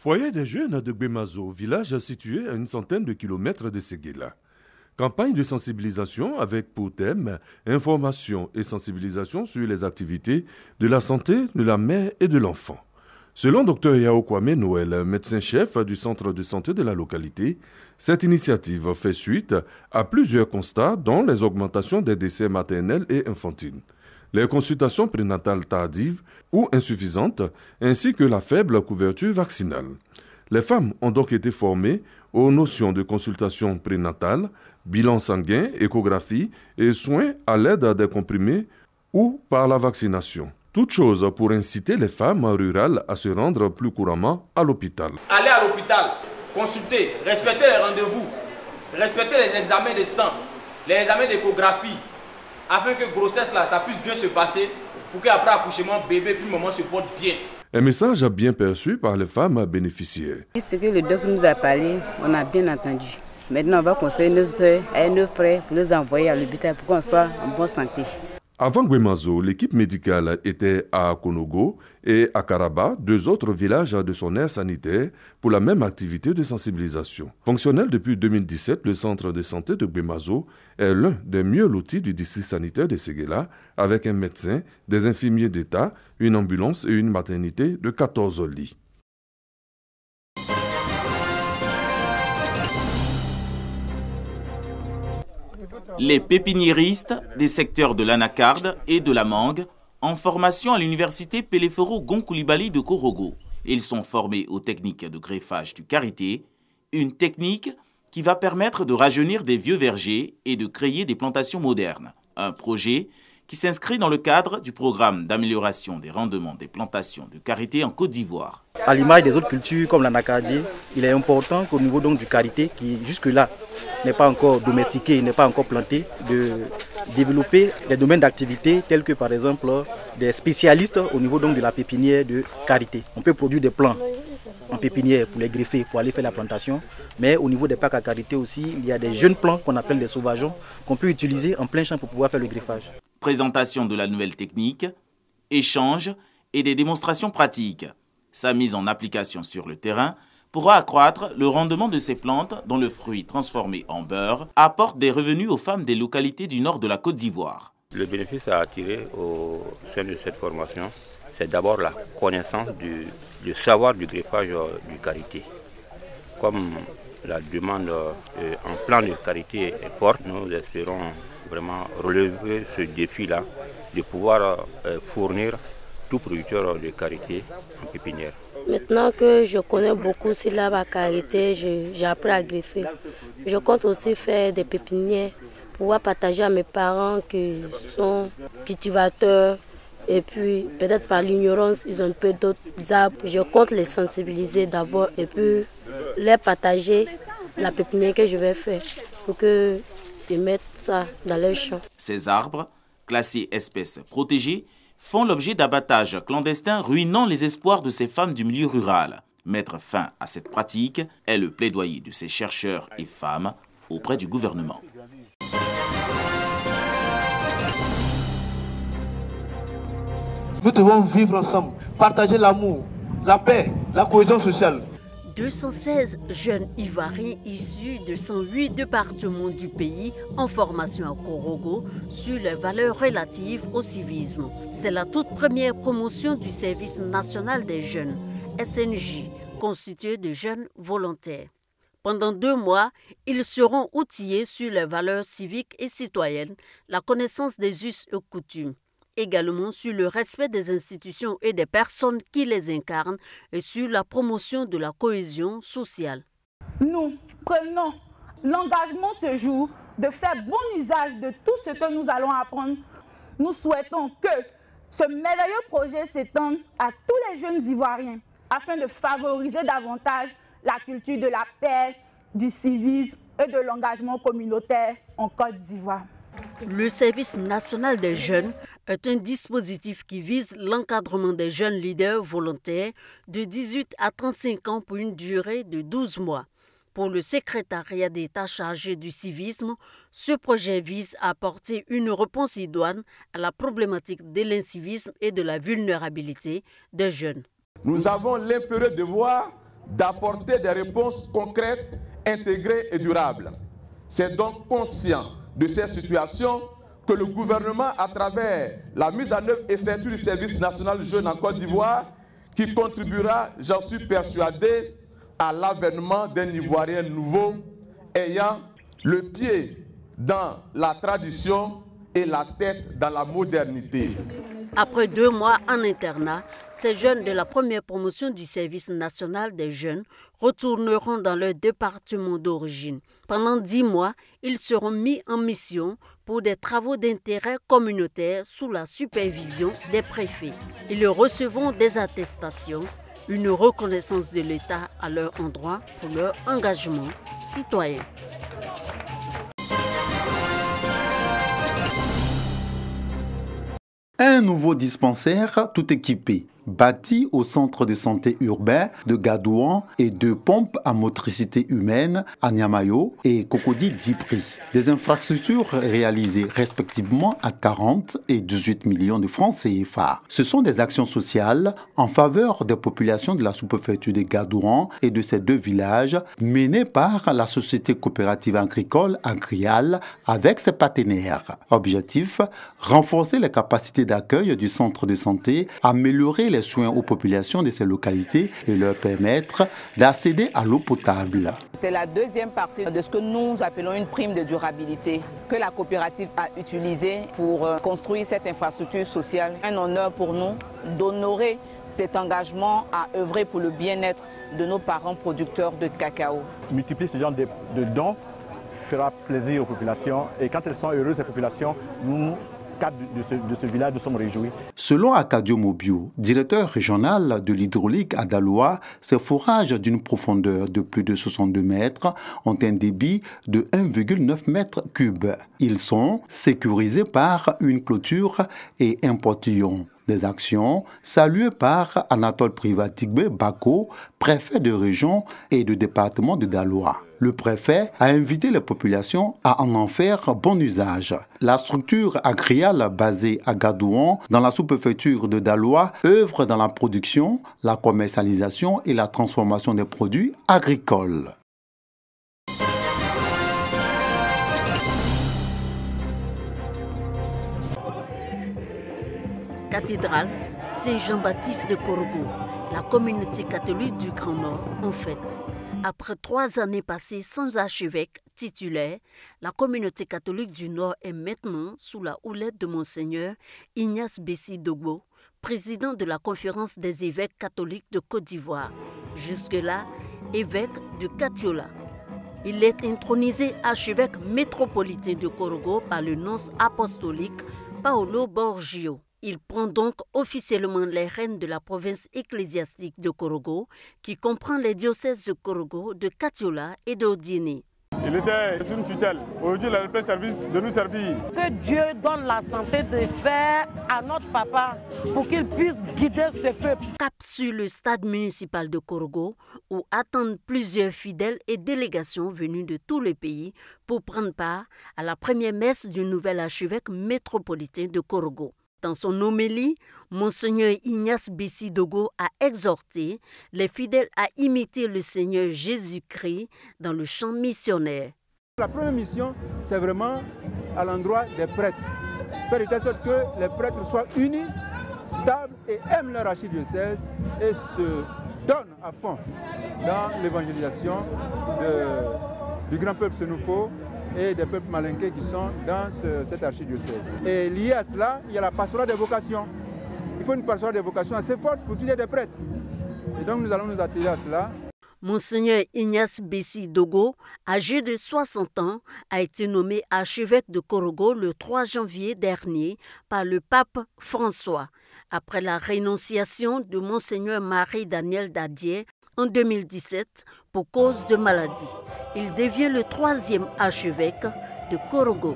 Foyer des jeunes de Gbemazo, village situé à une centaine de kilomètres de Séguéla. Campagne de sensibilisation avec pour thème information et sensibilisation sur les activités de la santé de la mère et de l'enfant. Selon Dr Yao Kwame Noël, médecin-chef du centre de santé de la localité, cette initiative fait suite à plusieurs constats dont les augmentations des décès maternels et infantiles, les consultations prénatales tardives ou insuffisantes, ainsi que la faible couverture vaccinale. Les femmes ont donc été formées aux notions de consultation prénatale, bilan sanguin, échographie et soins à l'aide des comprimés ou par la vaccination. Toutes choses pour inciter les femmes rurales à se rendre plus couramment à l'hôpital. Allez à l'hôpital, consulter, respecter les rendez-vous, respecter les examens de sang, les examens d'échographie, afin que grossesse là, ça puisse bien se passer, pour qu'après accouchement, bébé puis maman se porte bien. Un message bien perçu par les femmes bénéficiaires. Ce que le docteur nous a parlé, on a bien entendu. Maintenant, on va conseiller nos soeurs et nos frères pour les envoyer à l'hôpital pour qu'on soit en bonne santé. Avant Gbemazo, l'équipe médicale était à Konogo et à Karaba, deux autres villages de son aire sanitaire, pour la même activité de sensibilisation. Fonctionnel depuis 2017, le centre de santé de Gbemazo est l'un des mieux lotis du district sanitaire de Séguéla, avec un médecin, des infirmiers d'État, une ambulance et une maternité de 14 lits. Les pépiniéristes des secteurs de l'Anacarde et de la Mangue en formation à l'université Peleforo Gonkoulibaly de Korogo. Ils sont formés aux techniques de greffage du karité, une technique qui va permettre de rajeunir des vieux vergers et de créer des plantations modernes. Un projet qui s'inscrit dans le cadre du programme d'amélioration des rendements des plantations de karité en Côte d'Ivoire. À l'image des autres cultures comme l'anacardier, il est important qu'au niveau donc du karité, qui jusque-là n'est pas encore domestiqué, n'est pas encore planté, de développer des domaines d'activité tels que par exemple des spécialistes au niveau donc de la pépinière de karité. On peut produire des plants en pépinière pour les greffer, pour aller faire la plantation, mais au niveau des parcs à karité aussi, il y a des jeunes plants qu'on appelle des sauvageons qu'on peut utiliser en plein champ pour pouvoir faire le greffage. Présentation de la nouvelle technique, échange et des démonstrations pratiques. Sa mise en application sur le terrain pourra accroître le rendement de ces plantes dont le fruit transformé en beurre apporte des revenus aux femmes des localités du nord de la Côte d'Ivoire. Le bénéfice à attirer au sein de cette formation, c'est d'abord la connaissance du savoir du greffage du karité. Comme la demande en plan de karité est forte, nous espérons vraiment relever ce défi-là, de pouvoir fournir tout producteur de karité en pépinière. Maintenant que je connais beaucoup syllabes à karité, j'ai appris à greffer. Je compte aussi faire des pépinières, pouvoir partager à mes parents qui sont cultivateurs et puis peut-être par l'ignorance, ils ont un peu d'autres arbres. Je compte les sensibiliser d'abord et puis les partager la pépinière que je vais faire pour que ils mettent ça dans leur champ. Ces arbres, classés espèces protégées, font l'objet d'abattages clandestins ruinant les espoirs de ces femmes du milieu rural. Mettre fin à cette pratique est le plaidoyer de ces chercheurs et femmes auprès du gouvernement. Nous devons vivre ensemble, partager l'amour, la paix, la cohésion sociale. 216 jeunes Ivoiriens issus de 108 départements du pays en formation à Korogo sur les valeurs relatives au civisme. C'est la toute première promotion du service national des jeunes, SNJ, constitué de jeunes volontaires. Pendant 2 mois, ils seront outillés sur les valeurs civiques et citoyennes, la connaissance des us et coutumes, également sur le respect des institutions et des personnes qui les incarnent et sur la promotion de la cohésion sociale. Nous prenons l'engagement ce jour de faire bon usage de tout ce que nous allons apprendre. Nous souhaitons que ce merveilleux projet s'étende à tous les jeunes Ivoiriens afin de favoriser davantage la culture de la paix, du civisme et de l'engagement communautaire en Côte d'Ivoire. Le service national des jeunes est un dispositif qui vise l'encadrement des jeunes leaders volontaires de 18 à 35 ans pour une durée de 12 mois. Pour le secrétariat d'État chargé du civisme, ce projet vise à apporter une réponse idoine à la problématique de l'incivisme et de la vulnérabilité des jeunes. Nous avons l'impérieux devoir d'apporter des réponses concrètes, intégrées et durables. C'est donc conscient de ces situations que le gouvernement, à travers la mise en œuvre effective du service national jeune en Côte d'Ivoire, qui contribuera, j'en suis persuadé, à l'avènement d'un Ivoirien nouveau ayant le pied dans la tradition et la tête dans la modernité. Après 2 mois en internat, ces jeunes de la première promotion du service national des jeunes retourneront dans leur département d'origine. Pendant 10 mois, ils seront mis en mission pour des travaux d'intérêt communautaire sous la supervision des préfets. Ils recevront des attestations, une reconnaissance de l'État à leur endroit pour leur engagement citoyen. Un nouveau dispensaire tout équipé, bâti au centre de santé urbain de Gadouan et 2 pompes à motricité humaine à Niamayo et Cocody Djibri. Des infrastructures réalisées respectivement à 40 et 18 millions de francs CFA. Ce sont des actions sociales en faveur des populations de la sous-préfecture de Gadouan et de ces 2 villages menées par la société coopérative agricole Agrial avec ses partenaires. Objectif, renforcer les capacités d'accueil du centre de santé, améliorer les soins aux populations de ces localités et leur permettre d'accéder à l'eau potable. C'est la deuxième partie de ce que nous appelons une prime de durabilité que la coopérative a utilisée pour construire cette infrastructure sociale. Un honneur pour nous d'honorer cet engagement à œuvrer pour le bien-être de nos parents producteurs de cacao. Multiplier ce genre de dons fera plaisir aux populations et quand elles sont heureuses, ces populations, nous, cadre de ce village, nous sommes réjouis. Selon Akadio Mobio, directeur régional de l'hydraulique à Daloa, ces forages d'une profondeur de plus de 62 mètres ont un débit de 1,9 mètres cubes. Ils sont sécurisés par une clôture et un portillon. Des actions saluées par Anatole Privatigbe Bako, préfet de région et de département de Daloa. Le préfet a invité les populations à en faire bon usage. La structure agriale basée à Gadouan, dans la sous-préfecture de Daloa, œuvre dans la production, la commercialisation et la transformation des produits agricoles. Cathédrale Saint-Jean-Baptiste de Korogo, la communauté catholique du Grand Nord en fête. Après 3 années passées sans archevêque titulaire, la communauté catholique du Nord est maintenant sous la houlette de Monseigneur Ignace Bessi Dogbo, président de la conférence des évêques catholiques de Côte d'Ivoire, jusque-là évêque de Katiola. Il est intronisé archevêque métropolitain de Korogo par le nonce apostolique Paolo Borgio. Il prend donc officiellement les rênes de la province ecclésiastique de Korogo, qui comprend les diocèses de Korogo, de Katiola et d'Odiné. Il était une tutelle. Aujourd'hui, il a le plein service de nous servir. Que Dieu donne la santé de faire à notre papa pour qu'il puisse guider ce peuple. Cap sur le stade municipal de Korogo, où attendent plusieurs fidèles et délégations venus de tous les pays pour prendre part à la première messe du nouvel archevêque métropolitain de Korogo. Dans son homélie, Monseigneur Ignace Bessi Dogbo a exhorté les fidèles à imiter le Seigneur Jésus-Christ dans le champ missionnaire. La première mission, c'est vraiment à l'endroit des prêtres. Faire de telle sorte que les prêtres soient unis, stables et aiment leur archidiocèse et se donnent à fond dans l'évangélisation du grand peuple sénoufo et des peuples malinqués qui sont dans cette archidiocèse. Et lié à cela, il y a la pastorale des vocations. Il faut une pastorale des vocations assez forte pour qu'il y ait des prêtres. Et donc nous allons nous atteler à cela. Monseigneur Ignace Bessi Dogbo, âgé de 60 ans, a été nommé archevêque de Korogo le 3 janvier dernier par le pape François, après la rénonciation de Monseigneur Marie-Daniel Dadier en 2017 pour cause de maladie. Il devient le 3e archevêque de Korogo.